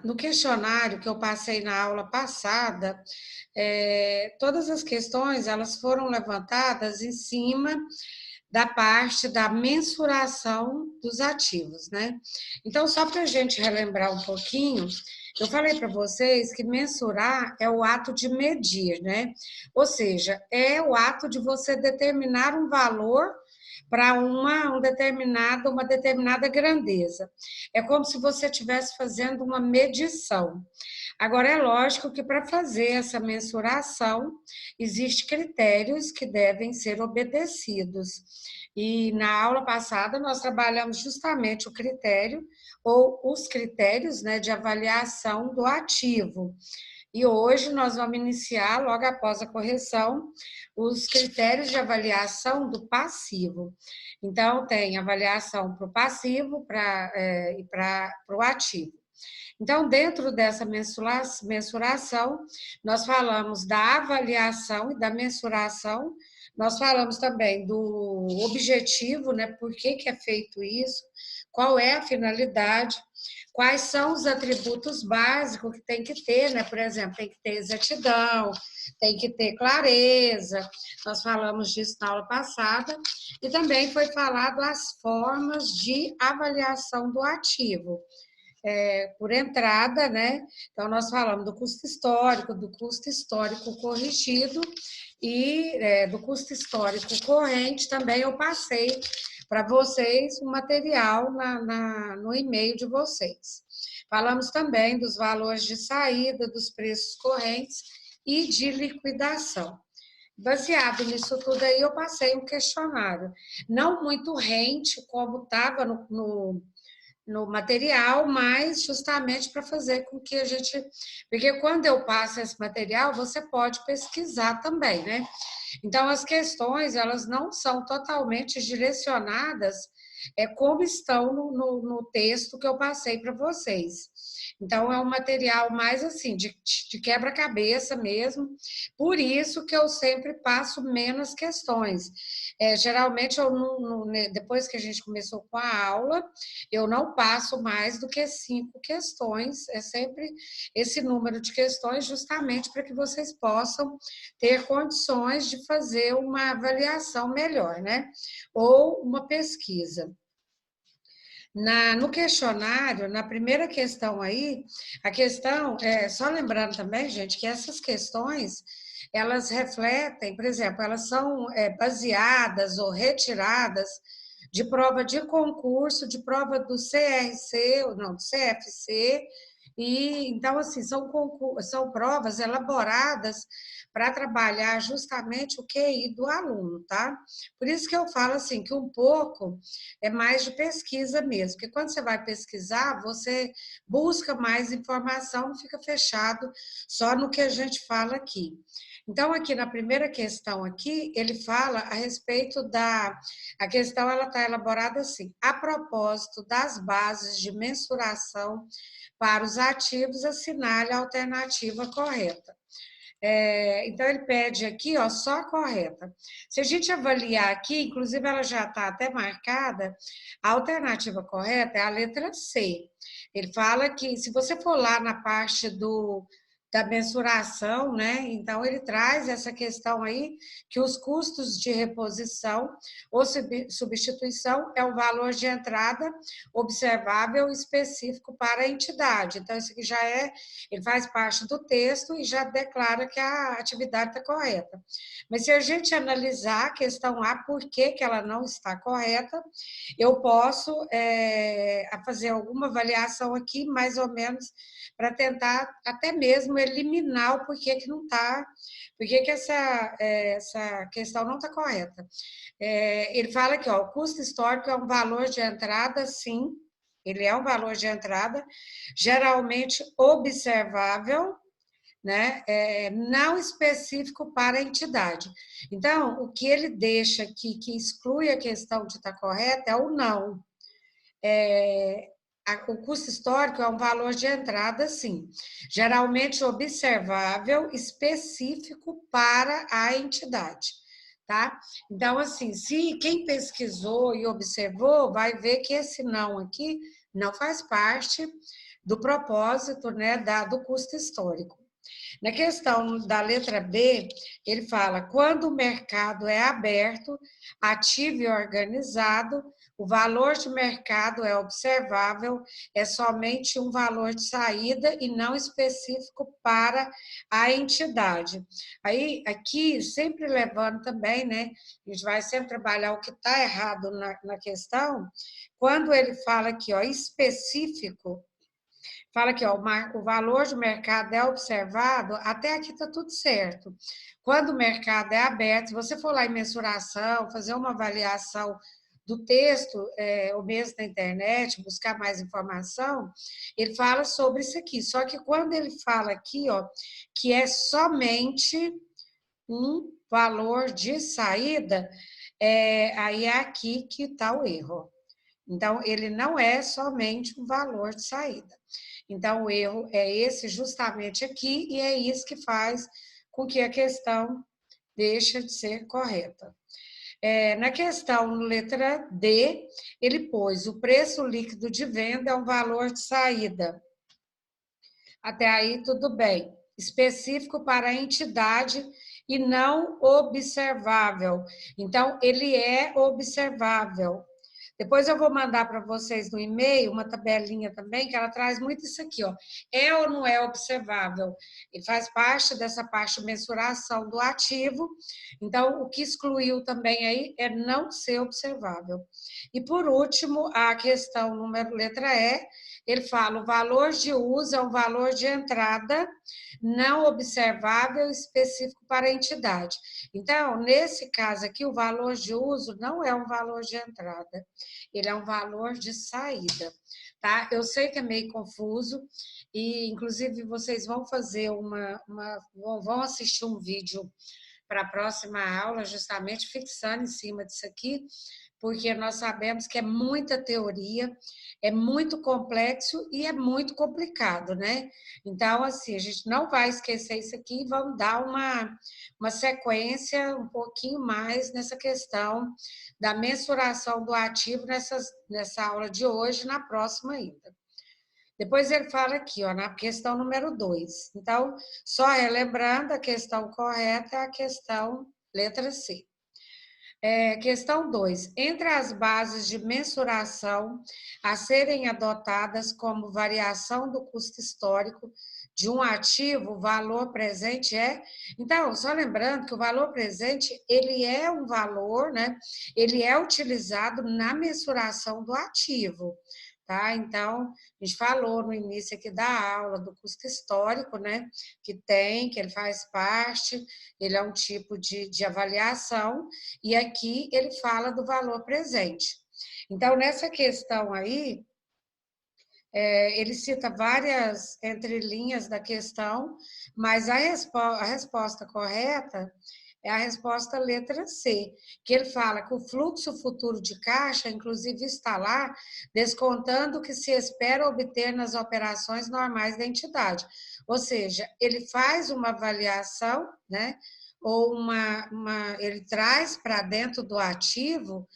No questionário que eu passei na aula passada, todas as questões elas foram levantadas em cima da parte da mensuração dos ativos, né? Então, só para a gente relembrar um pouquinho, eu falei para vocês que mensurar é o ato de medir, né? Ou seja, é o ato de você determinar um valor para uma determinada grandeza. É como se você estivesse fazendo uma medição. Agora, é lógico que para fazer essa mensuração, existem critérios que devem ser obedecidos. E na aula passada, nós trabalhamos justamente o critério, ou os critérios, né, de avaliação do ativo. E hoje nós vamos iniciar, logo após a correção, os critérios de avaliação do passivo. Então, tem avaliação para o passivo e para o ativo. Então, dentro dessa mensuração, nós falamos da avaliação e da mensuração, nós falamos também do objetivo, né? Por que é feito isso, qual é a finalidade, quais são os atributos básicos que tem que ter, né? Por exemplo, tem que ter exatidão, tem que ter clareza, nós falamos disso na aula passada, e também foi falado as formas de avaliação do ativo por entrada, né? Então, nós falamos do custo histórico corrigido e do custo histórico corrente. Também eu passei para vocês o material no e-mail de vocês. Falamos também dos valores de saída, dos preços correntes e de liquidação. Baseado nisso tudo aí, eu passei um questionário, não muito rente, como estava no material, mas justamente para fazer com que a gente. Porque quando eu passo esse material, você pode pesquisar também, né? Então, as questões, elas não são totalmente direcionadas como estão no texto que eu passei para vocês. Então, é um material mais assim, de quebra-cabeça mesmo, por isso que eu sempre passo menos questões. Geralmente, eu depois que a gente começou com a aula, eu não passo mais do que 5 questões, é sempre esse número de questões, justamente para que vocês possam ter condições de fazer uma avaliação melhor, né? Ou uma pesquisa. No questionário, na primeira questão aí, a questão, só lembrando também, gente, que essas questões, elas refletem, por exemplo, elas são baseadas ou retiradas de prova de concurso, de prova do CRC, ou não, do CFC, e então, assim, são provas elaboradas para trabalhar justamente o QI do aluno, tá? Por isso que eu falo assim, que um pouco é mais de pesquisa mesmo, porque quando você vai pesquisar, você busca mais informação, não fica fechado só no que a gente fala aqui. Então, aqui na primeira questão aqui, ele fala a respeito a questão ela está elaborada assim, a propósito das bases de mensuração para os ativos, assinale a alternativa correta. Então, ele pede aqui, ó, só a correta. Se a gente avaliar aqui, inclusive ela já está até marcada, a alternativa correta é a letra C. Ele fala que, se você for lá na parte da mensuração, né? Então, ele traz essa questão aí, que os custos de reposição ou substituição é o valor de entrada observável específico para a entidade. Então, isso aqui ele faz parte do texto e já declara que a atividade está correta. Mas se a gente analisar a questão A, por que ela não está correta, eu posso fazer alguma avaliação aqui, mais ou menos, para tentar até mesmo eliminar o porquê que não está, porquê que essa questão não está correta. Ele fala que o custo histórico é um valor de entrada, sim, ele é um valor de entrada, geralmente observável, né? Não específico para a entidade. Então, o que ele deixa aqui, que exclui a questão de estar correta, é o não. O custo histórico é um valor de entrada, sim, geralmente observável, específico para a entidade, tá? Então, assim, se quem pesquisou e observou, vai ver que esse não aqui não faz parte do propósito, né, do custo histórico. Na questão da letra B, ele fala: quando o mercado é aberto, ativo e organizado, o valor de mercado é observável, é somente um valor de saída e não específico para a entidade. Aí, aqui, sempre levando também, né? A gente vai sempre trabalhar o que está errado na questão. Quando ele fala aqui, ó, específico, fala aqui, ó, o valor de mercado é observado, até aqui está tudo certo. Quando o mercado é aberto, se você for lá em mensuração, fazer uma avaliação do texto, ou mesmo na internet, buscar mais informação, ele fala sobre isso aqui. Só que quando ele fala aqui, ó, que é somente um valor de saída, aí é aqui que está o erro. Então, ele não é somente um valor de saída. Então, o erro é esse justamente aqui, e é isso que faz com que a questão deixe de ser correta. Na questão letra D, ele pôs: o preço líquido de venda é um valor de saída. Até aí, tudo bem. Específico para a entidade e não observável. Então, ele é observável. Depois eu vou mandar para vocês no e-mail uma tabelinha também, que ela traz muito isso aqui, ó. É ou não é observável? Ele faz parte dessa parte de mensuração do ativo. Então, o que excluiu também aí é não ser observável. E por último, a questão número letra E, ele fala: o valor de uso é um valor de entrada não observável específico para a entidade. Então, nesse caso aqui, o valor de uso não é um valor de entrada, ele é um valor de saída, tá? Eu sei que é meio confuso, e inclusive vocês vão fazer vão assistir um vídeo para a próxima aula, justamente fixando em cima disso aqui, porque nós sabemos que é muita teoria, é muito complexo e é muito complicado, né? Então, assim, a gente não vai esquecer isso aqui e vamos dar uma sequência um pouquinho mais nessa questão da mensuração do ativo nessa aula de hoje, na próxima ainda. Depois ele fala aqui, ó, na questão número 2. Então, só relembrando, a questão correta é a questão letra C. Questão 2. Entre as bases de mensuração a serem adotadas como variação do custo histórico de um ativo, o valor presente é... Então, só lembrando que o valor presente, ele é um valor, né? Ele é utilizado na mensuração do ativo, tá? Então, a gente falou no início aqui da aula do custo histórico, né? Que ele faz parte, ele é um tipo de avaliação, e aqui ele fala do valor presente. Então, nessa questão aí, ele cita várias entrelinhas da questão, mas a resposta correta é a resposta letra C, que ele fala que o fluxo futuro de caixa, inclusive, está lá descontando o que se espera obter nas operações normais da entidade. Ou seja, ele faz uma avaliação, né? Ou ele traz para dentro do ativo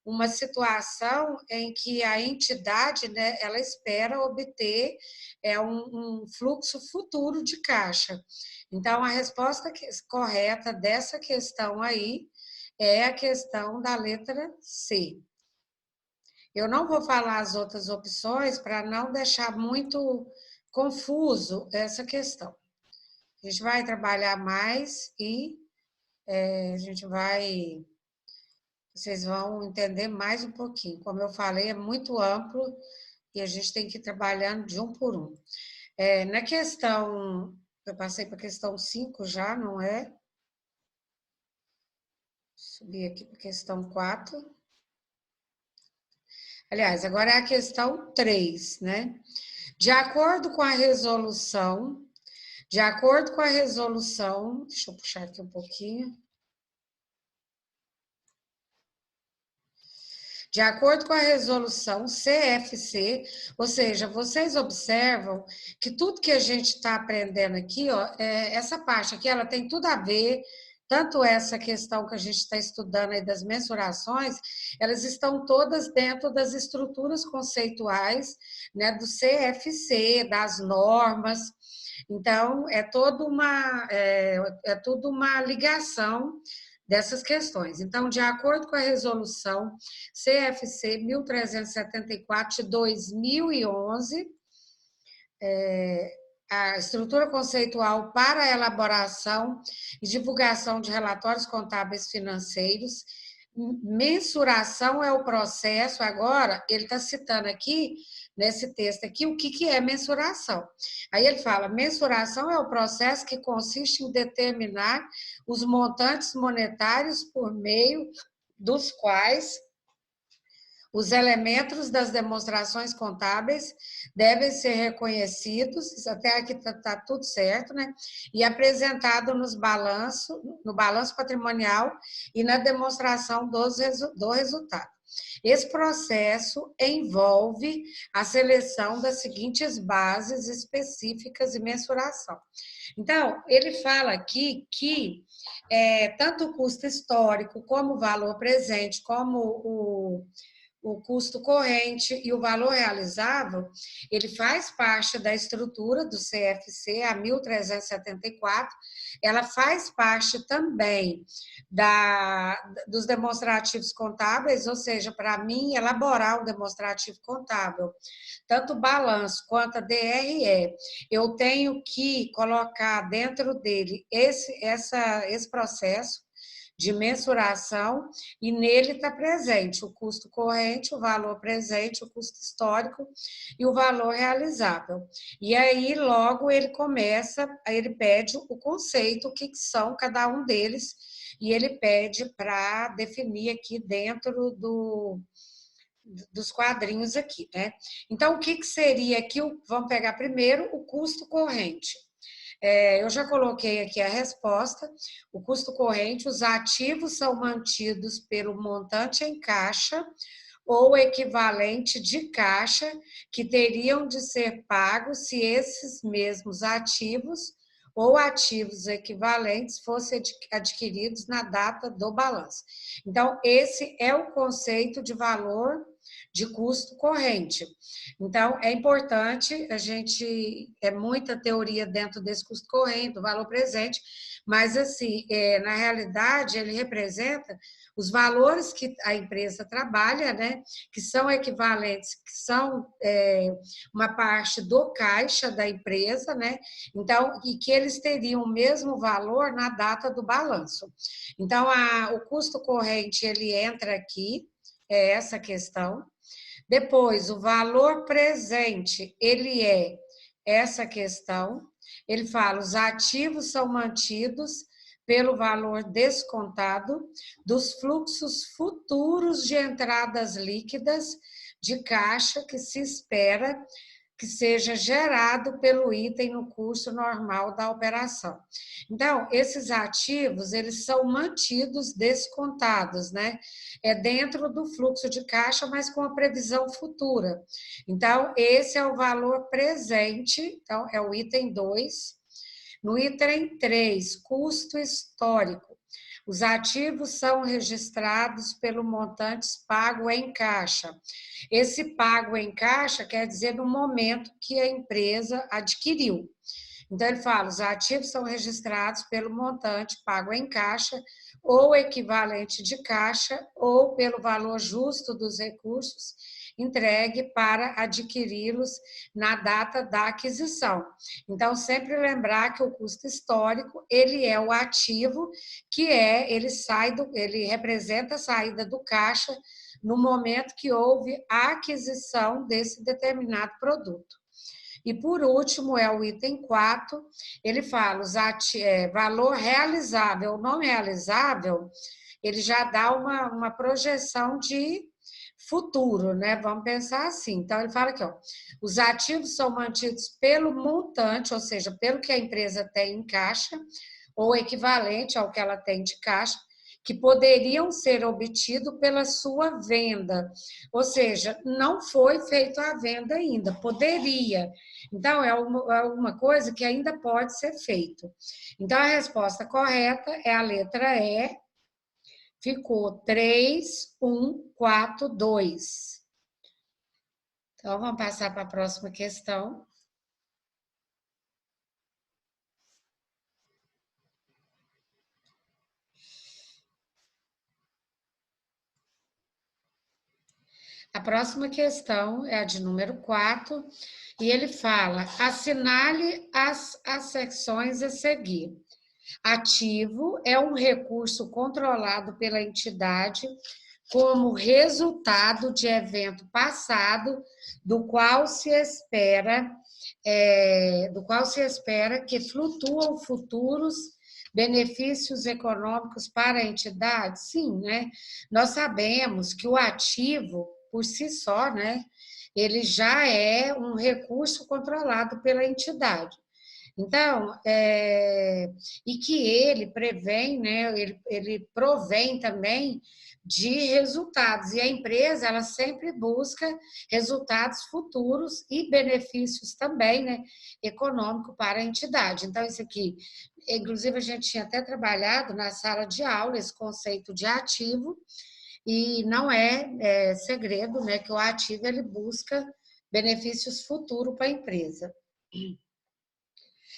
uma situação em que a entidade, né, ela espera obter um fluxo futuro de caixa. Então, a resposta correta dessa questão aí é a questão da letra C. Eu não vou falar as outras opções para não deixar muito confuso essa questão. A gente vai trabalhar mais e a gente vai... Vocês vão entender mais um pouquinho. Como eu falei, é muito amplo e a gente tem que ir trabalhando de um por um. Na questão, eu passei para a questão 5 já, não é? Subi aqui para a questão 4. Aliás, agora é a questão 3, né? De acordo com a resolução, deixa eu puxar aqui um pouquinho. De acordo com a resolução CFC, ou seja, vocês observam que tudo que a gente está aprendendo aqui, ó, essa parte aqui, ela tem tudo a ver tanto essa questão que a gente está estudando aí das mensurações, elas estão todas dentro das estruturas conceituais, né, do CFC, das normas. Então, é tudo uma ligação dessas questões. Então, de acordo com a resolução CFC 1374 de 2011, a estrutura conceitual para a elaboração e divulgação de relatórios contábeis financeiros, mensuração é o processo, agora ele está citando aqui, nesse texto aqui, o que é mensuração. Aí ele fala, mensuração é o processo que consiste em determinar os montantes monetários por meio dos quais os elementos das demonstrações contábeis devem ser reconhecidos, isso até aqui está tudo certo, né? E apresentado no balanço patrimonial e na demonstração do resultado. Esse processo envolve a seleção das seguintes bases específicas de mensuração. Então, ele fala aqui que tanto o custo histórico, como o valor presente, como o custo corrente e o valor realizável, ele faz parte da estrutura do CFC, a 1374, ela faz parte também dos demonstrativos contábeis, ou seja, para mim, elaborar um demonstrativo contábil, tanto o balanço quanto a DRE, eu tenho que colocar dentro dele esse processo de mensuração, e nele está presente o custo corrente, o valor presente, o custo histórico e o valor realizável. E aí, logo, ele pede o conceito, o que são cada um deles, e ele pede para definir aqui dentro dos quadrinhos aqui, né? Então, o que seria aqui? Vamos pegar primeiro o custo corrente. Eu já coloquei aqui a resposta. O custo corrente, os ativos são mantidos pelo montante em caixa ou equivalente de caixa que teriam de ser pagos se esses mesmos ativos ou ativos equivalentes fossem adquiridos na data do balanço. Então, esse é o conceito de valor de custo corrente. Então, é importante, é muita teoria dentro desse custo corrente, do valor presente, mas, assim, na realidade, ele representa os valores que a empresa trabalha, né, que são equivalentes, que são uma parte do caixa da empresa, né, então, e que eles teriam o mesmo valor na data do balanço. Então, o custo corrente, ele entra aqui, é essa questão. Depois, o valor presente, ele é essa questão. Ele fala, os ativos são mantidos pelo valor descontado dos fluxos futuros de entradas líquidas de caixa que se espera que seja gerado pelo item no curso normal da operação. Então, esses ativos, eles são mantidos descontados, né? Dentro do fluxo de caixa, mas com a previsão futura. Então, esse é o valor presente, então, é o item 2. No item 3, custo histórico. Os ativos são registrados pelo montante pago em caixa. Esse pago em caixa quer dizer no momento que a empresa adquiriu. Então, ele fala, os ativos são registrados pelo montante pago em caixa ou equivalente de caixa ou pelo valor justo dos recursos entregue para adquiri-los na data da aquisição. Então, sempre lembrar que o custo histórico, ele é o ativo ele representa a saída do caixa no momento que houve a aquisição desse determinado produto. E, por último, é o item 4, ele fala valor realizável ou não realizável, ele já dá uma projeção de futuro, né? Vamos pensar assim. Então, ele fala aqui, ó, os ativos são mantidos pelo montante, ou seja, pelo que a empresa tem em caixa, ou equivalente ao que ela tem de caixa, que poderiam ser obtidos pela sua venda. Ou seja, não foi feita a venda ainda, poderia. Então, é alguma coisa que ainda pode ser feito. Então, a resposta correta é a letra E. Ficou 3, 1, 4, 2. Então, vamos passar para a próxima questão. A próxima questão é a de número 4, e ele fala: assinale as secções a seguir. Ativo é um recurso controlado pela entidade como resultado de evento passado, do qual se espera que flutuam futuros benefícios econômicos para a entidade? Sim, né? Nós sabemos que o ativo, por si só, né, ele já é um recurso controlado pela entidade. Então, e que ele prevém, né, ele provém também de resultados. E a empresa, ela sempre busca resultados futuros e benefícios também, né, econômico para a entidade. Então, isso aqui, inclusive, a gente tinha até trabalhado na sala de aula esse conceito de ativo, e não é segredo, né, que o ativo ele busca benefícios futuros para a empresa.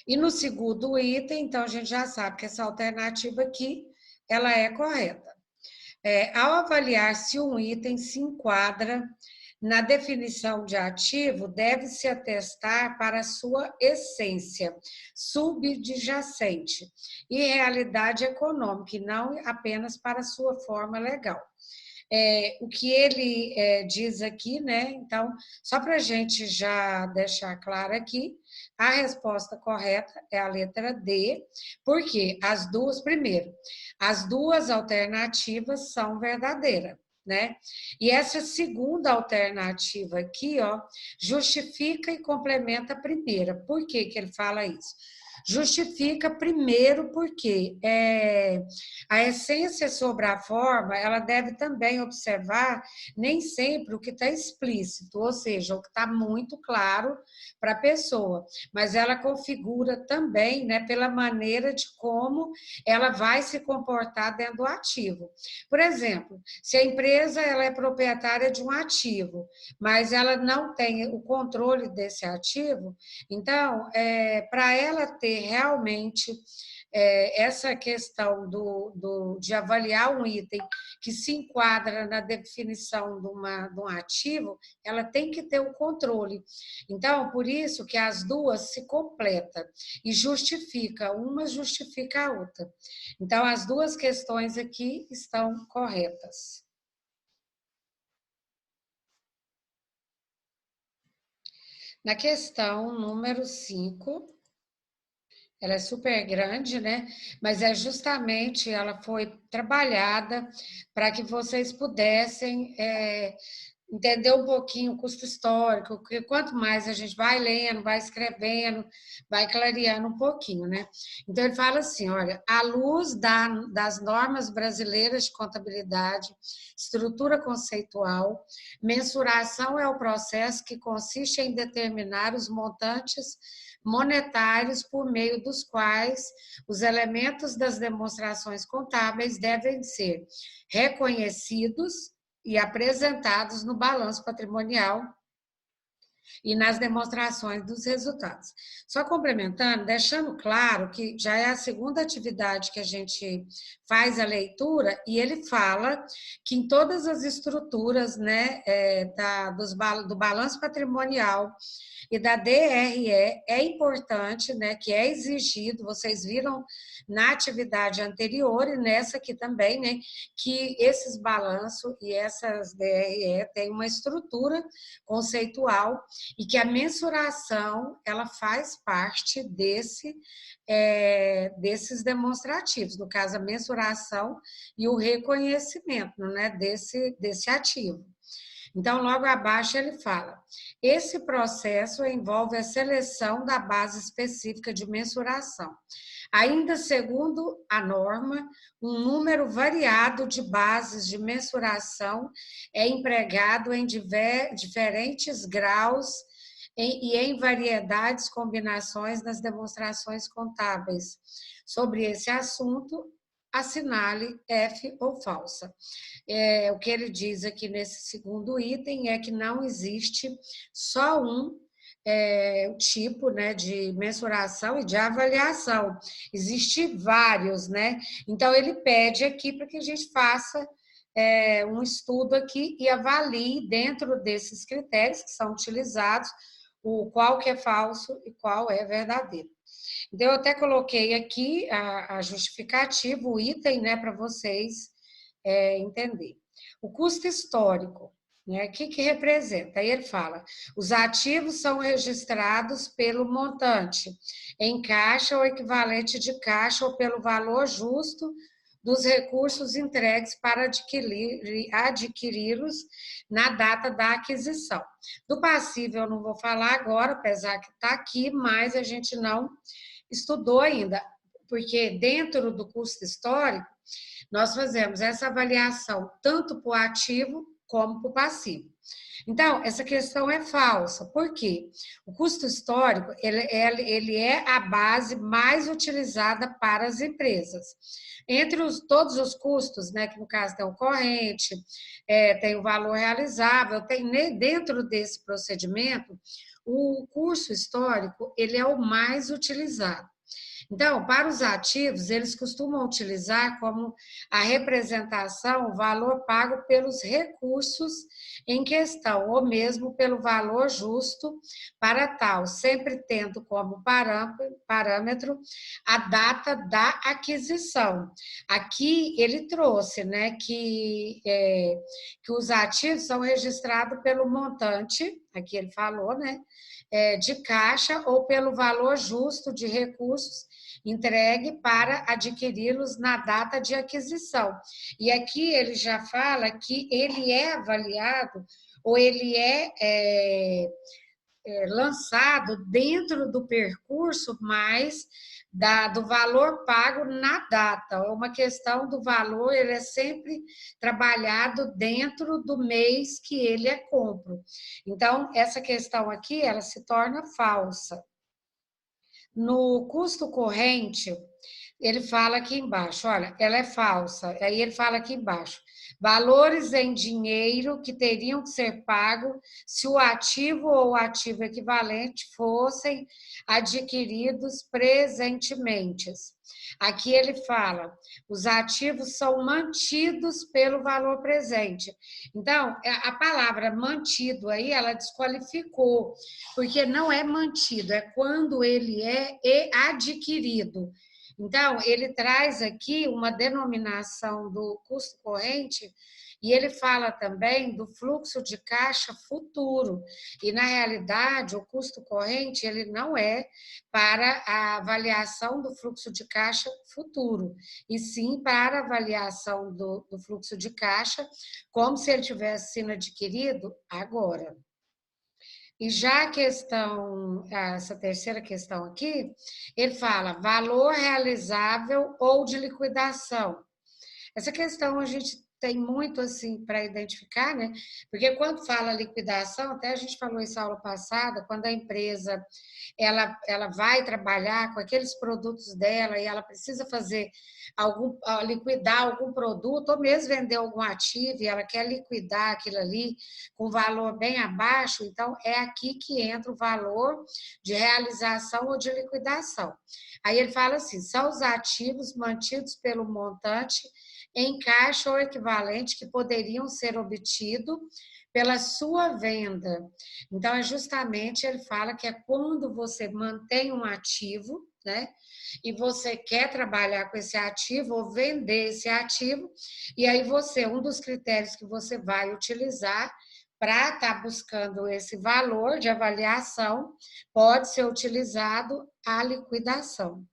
E no segundo item, então, a gente já sabe que essa alternativa aqui, ela é correta. Ao avaliar se um item se enquadra na definição de ativo, deve-se atestar para a sua essência subjacente e realidade econômica, e não apenas para a sua forma legal. O que ele diz aqui, né? Então, só para a gente já deixar claro aqui, a resposta correta é a letra D, porque primeiro, as duas alternativas são verdadeiras, né? E essa segunda alternativa aqui, ó, justifica e complementa a primeira. Por que que ele fala isso? Justifica primeiro porque a essência sobre a forma, ela deve também observar nem sempre o que está explícito, ou seja, o que está muito claro para a pessoa, mas ela configura também, né, pela maneira de como ela vai se comportar dentro do ativo. Por exemplo, se a empresa ela é proprietária de um ativo, mas ela não tem o controle desse ativo, então, para ela ter realmente essa questão de avaliar um item que se enquadra na definição de um ativo, ela tem que ter o controle. Então, por isso que as duas se completam e justifica, uma justifica a outra. Então, as duas questões aqui estão corretas. Na questão número 5, ela é super grande, né? Mas ela foi trabalhada para que vocês pudessem entender um pouquinho o custo histórico, porque quanto mais a gente vai lendo, vai escrevendo, vai clareando um pouquinho, né? Então, ele fala assim, olha, à luz das normas brasileiras de contabilidade, estrutura conceitual, mensuração é o processo que consiste em determinar os montantes monetários por meio dos quais os elementos das demonstrações contábeis devem ser reconhecidos e apresentados no balanço patrimonial e nas demonstrações dos resultados. Só complementando, deixando claro que já é a segunda atividade que a gente faz a leitura, e ele fala que em todas as estruturas, né, do balanço patrimonial e da DRE é importante, né, que é exigido, vocês viram na atividade anterior e nessa aqui também, né, que esses balanços e essas DRE têm uma estrutura conceitual e que a mensuração ela faz parte desses demonstrativos, no caso a mensuração e o reconhecimento, né, desse ativo. Então, logo abaixo ele fala: esse processo envolve a seleção da base específica de mensuração, Ainda segundo a norma, um número variado de bases de mensuração é empregado em diferentes graus e em variedades combinações nas demonstrações contábeis. Sobre esse assunto, assinale F ou falsa. O que ele diz aqui nesse segundo item é que não existe só um tipo, né, de mensuração e de avaliação. Existem vários, né? Então, ele pede aqui para que a gente faça um estudo aqui e avalie dentro desses critérios que são utilizados o qual que é falso e qual é verdadeiro. Então, eu até coloquei aqui a justificativa, o item, né, para vocês entender. O custo histórico, né, o que representa? Aí ele fala, os ativos são registrados pelo montante em caixa ou equivalente de caixa ou pelo valor justo dos recursos entregues para adquiri-los na data da aquisição. Do passivo eu não vou falar agora, apesar que está aqui, mas a gente não estudou ainda, porque dentro do custo histórico, nós fazemos essa avaliação tanto para o ativo como para o passivo. Então, essa questão é falsa. Por quê? O custo histórico ele é a base mais utilizada para as empresas. Entre todos os custos, né, que no caso tem o corrente, tem o valor realizável, tem dentro desse procedimento, o custo histórico ele é o mais utilizado. Então, para os ativos, eles costumam utilizar como a representação o valor pago pelos recursos em questão, ou mesmo pelo valor justo para tal, sempre tendo como parâmetro a data da aquisição. Aqui ele trouxe, né, que os ativos são registrados pelo montante, aqui ele falou, né, de caixa ou pelo valor justo de recursos entregue para adquiri-los na data de aquisição. E aqui ele já fala que ele é avaliado ou ele lançado dentro do percurso mais do valor pago na data. É uma questão do valor, ele é sempre trabalhado dentro do mês que ele é compro. Então, essa questão aqui, ela se torna falsa. No custo corrente, ele fala aqui embaixo, olha, ela é falsa. Aí ele fala aqui embaixo, valores em dinheiro que teriam que ser pagos se o ativo ou o ativo equivalente fossem adquiridos presentemente. Aqui ele fala, os ativos são mantidos pelo valor presente. Então, a palavra mantido aí, ela desqualificou, porque não é mantido, é quando ele é adquirido. Então, ele traz aqui uma denominação do custo corrente e ele fala também do fluxo de caixa futuro. E, na realidade, o custo corrente ele não é para a avaliação do fluxo de caixa futuro, e sim para a avaliação do fluxo de caixa, como se ele tivesse sido adquirido agora. E já a questão, essa terceira questão aqui, ele fala valor realizável ou de liquidação. Essa questão a gente tem muito assim para identificar, né? Porque quando fala liquidação, até a gente falou isso na aula passada, quando a empresa ela vai trabalhar com aqueles produtos dela e ela precisa fazer liquidar algum produto ou mesmo vender algum ativo e ela quer liquidar aquilo ali com valor bem abaixo, então é aqui que entra o valor de realização ou de liquidação. Aí ele fala assim, são os ativos mantidos pelo montante em caixa ou equivalente que poderiam ser obtidos pela sua venda. Então, é justamente, ele fala que é quando você mantém um ativo, né? E você quer trabalhar com esse ativo ou vender esse ativo, e aí um dos critérios que você vai utilizar para estar buscando esse valor de avaliação, pode ser utilizado a liquidação.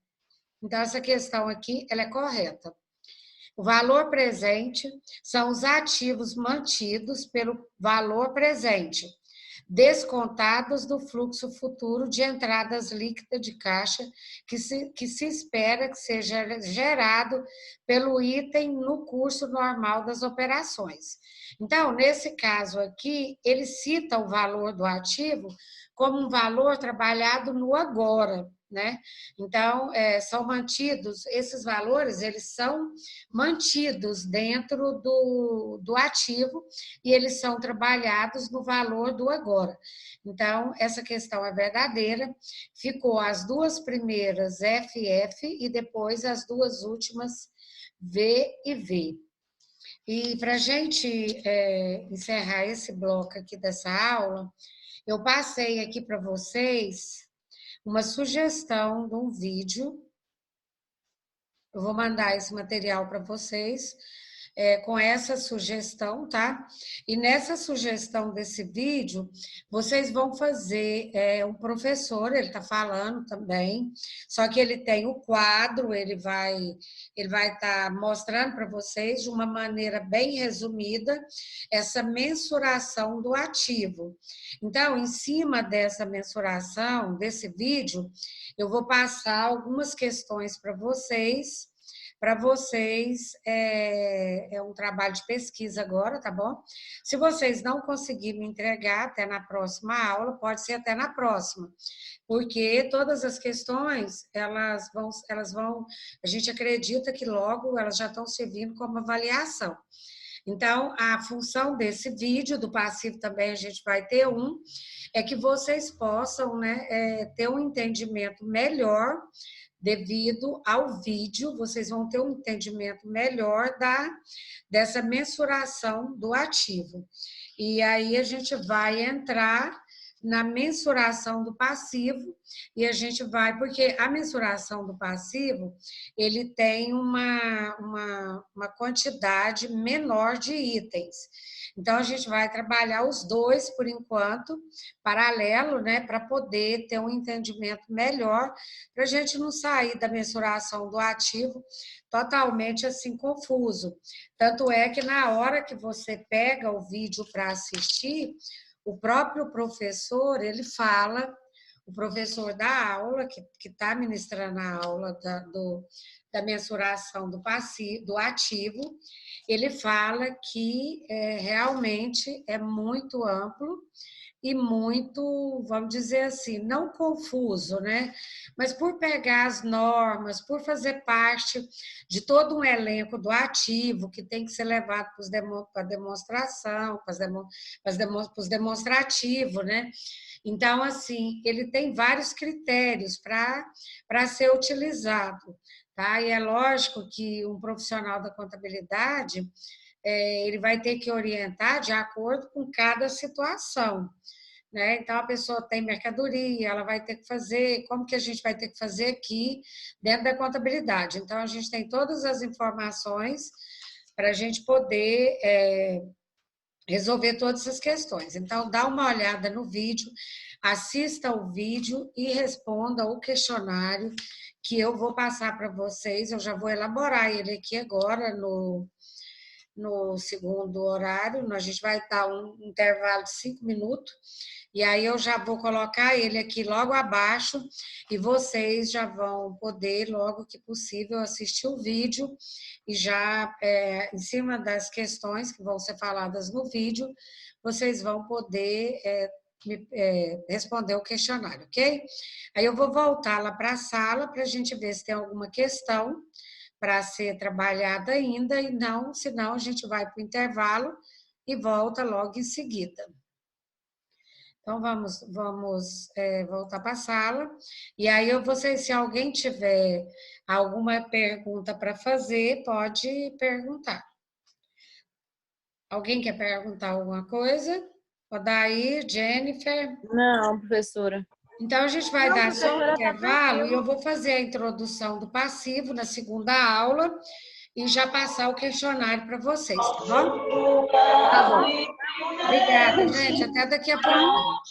Então, essa questão aqui, ela é correta. O valor presente são os ativos mantidos pelo valor presente. descontados do fluxo futuro de entradas líquidas de caixa que se espera que seja gerado pelo item no curso normal das operações. Então, nesse caso aqui, ele cita o valor do ativo como um valor trabalhado no agora, né? Então, são mantidos, esses valores, eles são mantidos dentro do ativo e eles são trabalhados no valor do agora. Então, essa questão é verdadeira, ficou as duas primeiras FF e depois as duas últimas V e V. E para a gente encerrar esse bloco aqui dessa aula, eu passei aqui para vocês uma sugestão de um vídeo. Eu vou mandar esse material para vocês com essa sugestão, tá? E nessa sugestão desse vídeo, vocês vão fazer um professor, ele está falando também, só que ele tem o quadro, ele vai estar mostrando para vocês de uma maneira bem resumida essa mensuração do ativo. Então, em cima dessa mensuração, desse vídeo, eu vou passar algumas questões para vocês, é um trabalho de pesquisa agora, tá bom? Se vocês não conseguirem me entregar até na próxima aula, pode ser até na próxima, porque todas as questões, elas vão, a gente acredita que logo elas já estão servindo como avaliação. Então, a função desse vídeo, do passivo também a gente vai ter é que vocês possam, né, ter um entendimento melhor devido ao vídeo, vocês vão ter um entendimento melhor dessa mensuração do ativo. E aí a gente vai entrar na mensuração do passivo e a gente vai, porque a mensuração do passivo, ele tem uma quantidade menor de itens. Então, a gente vai trabalhar os dois, por enquanto, paralelo, né, para poder ter um entendimento melhor, para a gente não sair da mensuração do ativo totalmente assim confuso. Tanto é que na hora que você pega o vídeo para assistir, o próprio professor, ele fala, o professor da aula, que está ministrando a aula da mensuração do passivo, do ativo, ele fala que realmente é muito amplo e muito, vamos dizer assim, não confuso, né? Mas por pegar as normas, por fazer parte de todo um elenco do ativo que tem que ser levado para a demonstração, para os demonstrativos, né? Então, assim, ele tem vários critérios para ser utilizado, tá? E é lógico que um profissional da contabilidade, ele vai ter que orientar de acordo com cada situação, né? Então, a pessoa tem mercadoria, ela vai ter que fazer, como que a gente vai ter que fazer aqui dentro da contabilidade? Então, a gente tem todas as informações para a gente poder resolver todas essas questões. Então, dá uma olhada no vídeo, assista o vídeo e responda o questionário que eu vou passar para vocês. Eu já vou elaborar ele aqui agora no segundo horário. A gente vai dar um intervalo de 5 minutos. E aí eu já vou colocar ele aqui logo abaixo e vocês já vão poder, logo que possível, assistir o vídeo e já, em cima das questões que vão ser faladas no vídeo, vocês vão poder responder o questionário, ok? Aí eu vou voltar lá para a sala para a gente ver se tem alguma questão para ser trabalhada ainda, e não, senão a gente vai para o intervalo e volta logo em seguida. Então, vamos voltar para a sala. E aí, se alguém tiver alguma pergunta para fazer, pode perguntar. Alguém quer perguntar alguma coisa? Odair, Jennifer? Não, professora. Então, a gente vai dar só um intervalo e eu vou fazer a introdução do passivo na segunda aula e já passar o questionário para vocês, tá bom? Tá bom. Obrigada, gente. Até daqui a pouco.